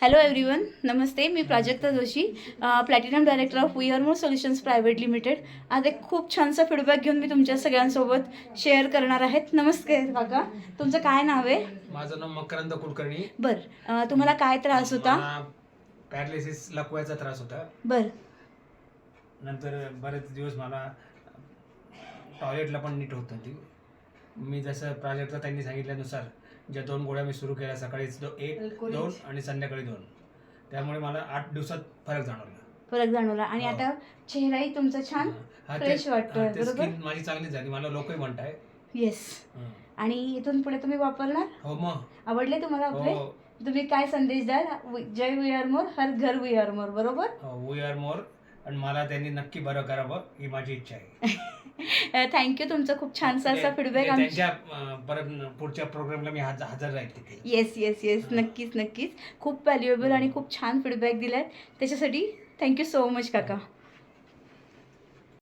Hello everyone, namaste. मी Prajakta Joshi, platinum director of We Are More solutions private limited. आज एक खूप छानसा फीडबॅक घेऊन मी तुमच्या सगळ्यांसोबत शेअर करणार आहेत. नमस्ते काका, तुमचं काय नाव आहे? माझं नाव मकरंद कुलकर्णी. बरं, तुम्हाला काय त्रास होता? पॅरालिसिस लकवायचा त्रास होता. बरं. नंतर बरेच दिवस मला टॉयलेटला पण नीट होत नव्हती. मी जसं प्राजक्ता त्यांनी सांगितल्यानुसार ज्या 2 गोळ्या मी सुरू केल्या, सकाळीच 1-2 आणि संध्याकाळी 2, त्यामुळे मला 8 दिवसात फरक जाणवला. आणि आता चेहराही तुमचा छान फ्रेश वाटतोय, बरोबर? स्किन माझी चांगली झाली, मला लोकही म्हणताय. येस. आणि इथून पुढे तुम्ही वापरणार? हो. मग आवडले तुम्हाला आपले? हो. तुम्ही काय संदेश द्याल? जय वी आर मोर, हर घर वी आर मोर, बरोबर? We Are More. आणि मला त्यांनी नक्की बरं करावं ही माझी इच्छा आहे. थँक्यू. तुमचा खूप छानसा असा फीडबॅक. त्यांच्या परत पुढच्या प्रोग्रामला मी हजर राहील तिथे. येस. नक्कीच. खूप व्हॅल्युएबल आणि खूप छान फीडबॅक दिलाय, त्याच्यासाठी थँक्यू सो मच काका.